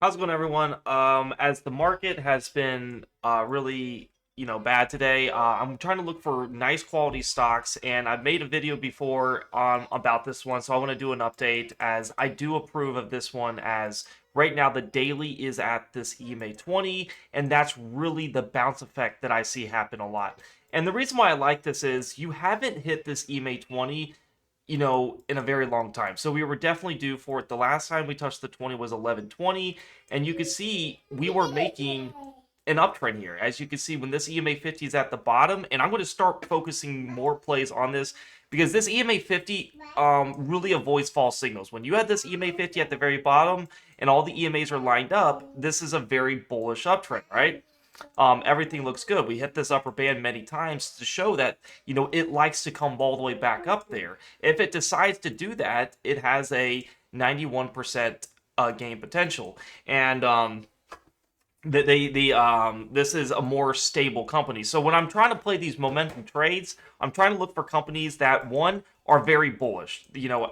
How's it going, everyone? As the market has been really, bad today, I'm trying to look for nice quality stocks, and I've made a video before about this one, so I want to do an update as I do approve of this one. As right now, the daily is at this EMA 20, and that's really the bounce effect that I see happen a lot. And the reason why I like this is you haven't hit this EMA 20 in a very long time. So we were definitely due for it. The last time we touched the 20 was 1120, and you can see we were making an uptrend here. As you can see, when this EMA 50 is at the bottom, and I'm going to start focusing more plays on this because this EMA 50 really avoids false signals. When you have this EMA 50 at the very bottom and all the EMAs are lined up, this is a very bullish uptrend, right? Everything looks good. We hit this upper band many times to show that, it likes to come all the way back up there. If it decides to do that, it has a 91% gain potential. And this is a more stable company. So when I'm trying to play these momentum trades, I'm trying to look for companies that, one, are very bullish.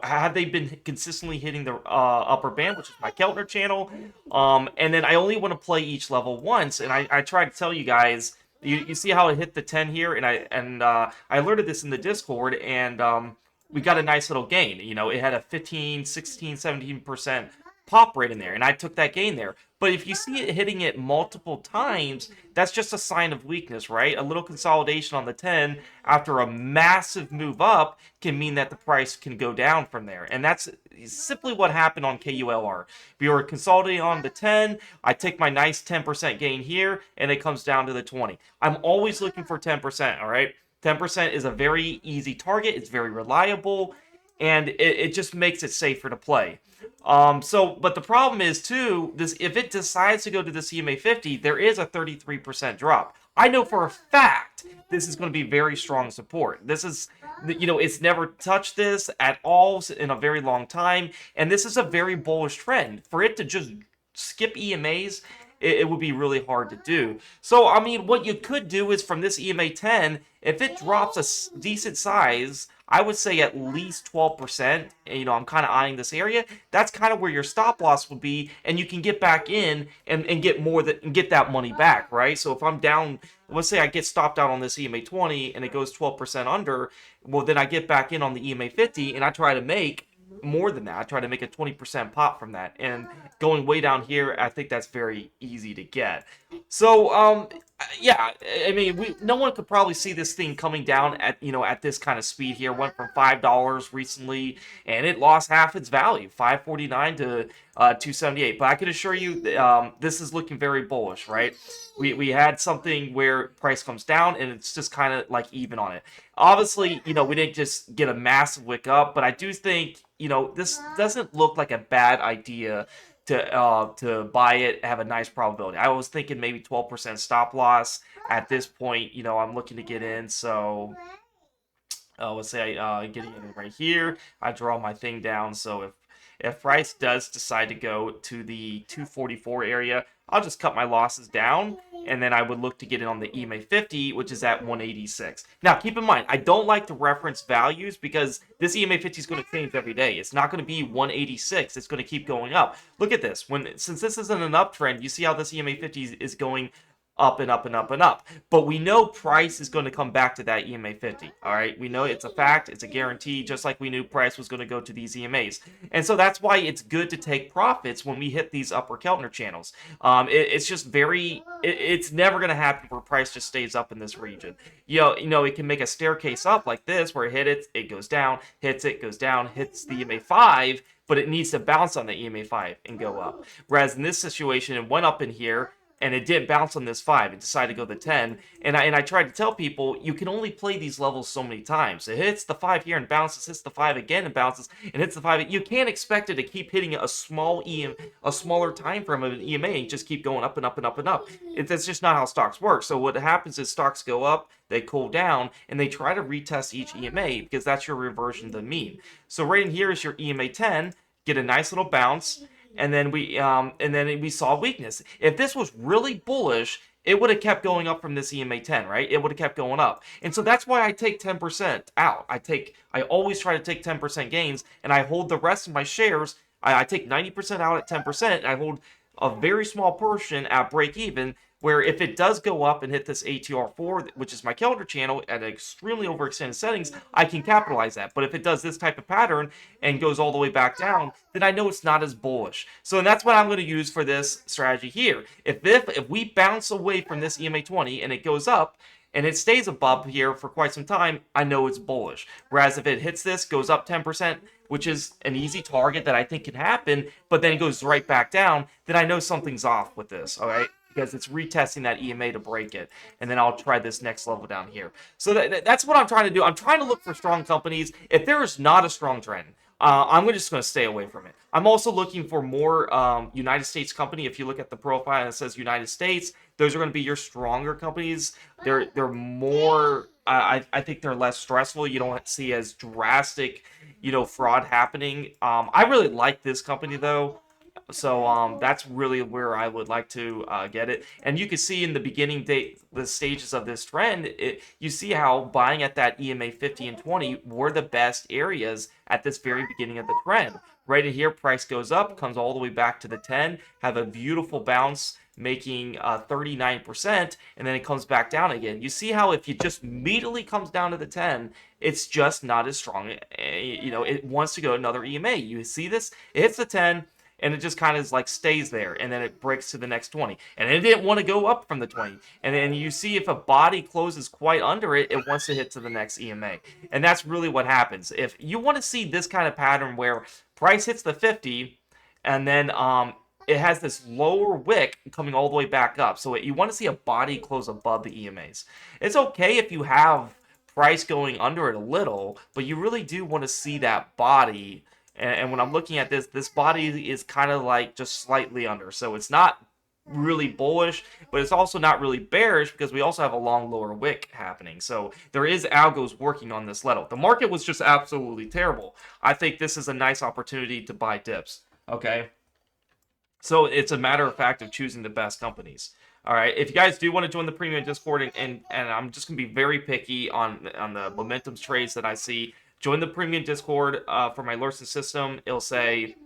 Have they been consistently hitting the upper band, which is my Keltner channel? And then I only want to play each level once, and I try to tell you guys. You see how it hit the 10 here, and I alerted this in the Discord, and we got a nice little gain. It had a 15, 16, 17% pop rate in there, and I took that gain there. But if you see it hitting it multiple times, that's just a sign of weakness, right? A little consolidation on the 10 after a massive move up can mean that the price can go down from there. And that's simply what happened on KULR. We were consolidating on the 10. I take my nice 10% gain here, and it comes down to the 20. I'm always looking for 10%, all right? 10% is a very easy target. It's very reliable, and it just makes it safer to play. But the problem is too, this if it decides to go to the CMA 50, there is a 33% drop. I know for a fact this is going to be very strong support. This is, it's never touched this at all in a very long time, and this is a very bullish trend. For it to just skip EMAs, it would be really hard to do. So, I mean, what you could do is from this EMA 10, if it drops a decent size, I would say at least 12%. I'm kind of eyeing this area. That's kind of where your stop loss would be, and you can get back in and get more and get that money back, right? So if I'm down, let's say I get stopped out on this EMA 20 and it goes 12% under, well, then I get back in on the EMA 50 and I try to make more than that. I try to make a 20% pop from that. And going way down here, I think that's very easy to get. So, yeah, I mean, no one could probably see this thing coming down at this kind of speed here. Went from $5 recently, and it lost half its value, 549 to 278. But I can assure you, this is looking very bullish, right? We had something where price comes down, and it's just kind of like even on it. Obviously, we didn't just get a massive wick up, but I do think, this doesn't look like a bad idea to buy it, have a nice probability. I was thinking maybe 12% stop loss at this point. I'm looking to get in, so let's say getting in right here. I draw my thing down, so if price does decide to go to the 244 area, I'll just cut my losses down, and then I would look to get in on the EMA 50, which is at 186. Now, keep in mind, I don't like to reference values because this EMA 50 is going to change every day. It's not going to be 186. It's going to keep going up. Look at this. Since this isn't an uptrend, you see how this EMA 50 is going up and up and up and up. But we know price is going to come back to that EMA 50. All right. We know it's a fact. It's a guarantee, just like we knew price was going to go to these EMAs. And so that's why it's good to take profits when we hit these upper Keltner channels. It's just it's never going to happen where price just stays up in this region. It can make a staircase up like this where it hit it, it goes down, hits it, goes down, hits the EMA 5, but it needs to bounce on the EMA 5 and go up. Whereas in this situation, it went up in here, and it didn't bounce on this 5. It decided to go the 10. And I tried to tell people, you can only play these levels so many times. It hits the 5 here and bounces, hits the 5 again and bounces, and hits the 5. You can't expect it to keep hitting a smaller time frame of an EMA and just keep going up and up and up and up. That's just not how stocks work. So what happens is stocks go up, they cool down, and they try to retest each EMA because that's your reversion to the mean. So right in here is your EMA 10, get a nice little bounce, and then we saw weakness. If this was really bullish, it would have kept going up from this EMA 10, right? It would have kept going up. And so that's why I take 10% out. I always try to take 10% gains, and I hold the rest of my shares. I take 90% out at 10%, and I hold a very small portion at break even, where if it does go up and hit this ATR4, which is my calendar channel at extremely overextended settings, I can capitalize that. But if it does this type of pattern and goes all the way back down, then I know it's not as bullish. So that's what I'm going to use for this strategy here. If we bounce away from this EMA 20 and it goes up, and it stays above here for quite some time, I know it's bullish. Whereas if it hits this, goes up 10%, which is an easy target that I think can happen, but then it goes right back down, then I know something's off with this, all right? Because it's retesting that EMA to break it. And then I'll try this next level down here. So that's what I'm trying to do. I'm trying to look for strong companies. If there is not a strong trend, I'm just going to stay away from it. I'm also looking for more United States company. If you look at the profile and it says United States, those are going to be your stronger companies. They're more. I think they're less stressful. You don't see as drastic, fraud happening. I really like this company though. So that's really where I would like to get it. And you can see in the beginning the stages of this trend, you see how buying at that EMA 50 and 20 were the best areas at this very beginning of the trend. Right in here, price goes up, comes all the way back to the 10, have a beautiful bounce, making 39%, and then it comes back down again. You see how if it just immediately comes down to the 10, it's just not as strong. It wants to go another EMA. You see this? It hits the 10, and it just kind of like stays there, and then it breaks to the next 20, and it didn't want to go up from the 20, and then you see if a body closes quite under it, it wants to hit to the next EMA, and that's really what happens. If you want to see this kind of pattern where price hits the 50, and then it has this lower wick coming all the way back up, so you want to see a body close above the EMAs. It's okay if you have price going under it a little, but you really do want to see that body. And when I'm looking at this body is kind of like just slightly under. So it's not really bullish, but it's also not really bearish because we also have a long lower wick happening. So there is algos working on this level. The market was just absolutely terrible. I think this is a nice opportunity to buy dips. Okay. So it's a matter of fact of choosing the best companies. All right, if you guys do want to join the premium Discord, and I'm just going to be very picky on the momentum trades that I see, join the premium Discord for my alerts and system. It'll say,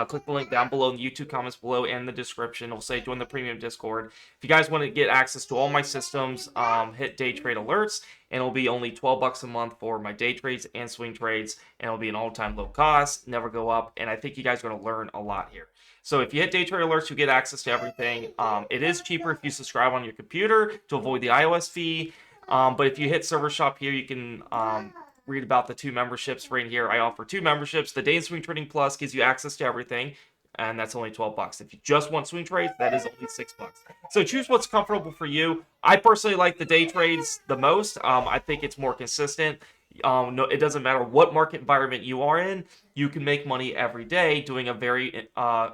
click the link down below in the YouTube comments below and the description. It'll say join the premium Discord. If you guys want to get access to all my systems, hit day trade alerts, and it'll be only $12 a month for my day trades and swing trades, and it'll be an all-time low cost, never go up, and I think you guys are going to learn a lot here. So if you hit day trade alerts, you get access to everything. It is cheaper if you subscribe on your computer to avoid the iOS fee. But if you hit server shop here, you can read about the 2 memberships right here. I offer 2 memberships. The Day and Swing Trading Plus gives you access to everything, and that's only $12. If you just want swing trades, that is only $6. So choose what's comfortable for you. I personally like the day trades the most. I think it's more consistent. No, it doesn't matter what market environment you are in. You can make money every day doing a very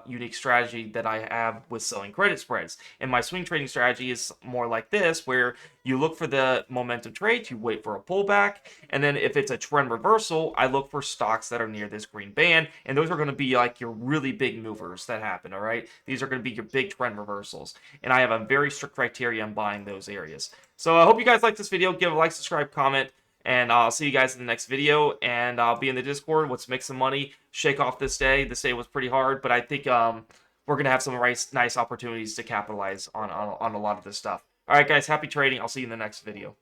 unique strategy that I have with selling credit spreads. And my swing trading strategy is more like this, where you look for the momentum trades, you wait for a pullback, and then if it's a trend reversal, I look for stocks that are near this green band, and those are going to be like your really big movers that happen, all right? These are going to be your big trend reversals, and I have a very strict criteria on buying those areas. So I hope you guys like this video. Give a like, subscribe, comment, and I'll see you guys in the next video, and I'll be in the Discord. Let's make some money, shake off this day. This day was pretty hard, but I think we're going to have some nice opportunities to capitalize on a lot of this stuff. All right, guys, happy trading. I'll see you in the next video.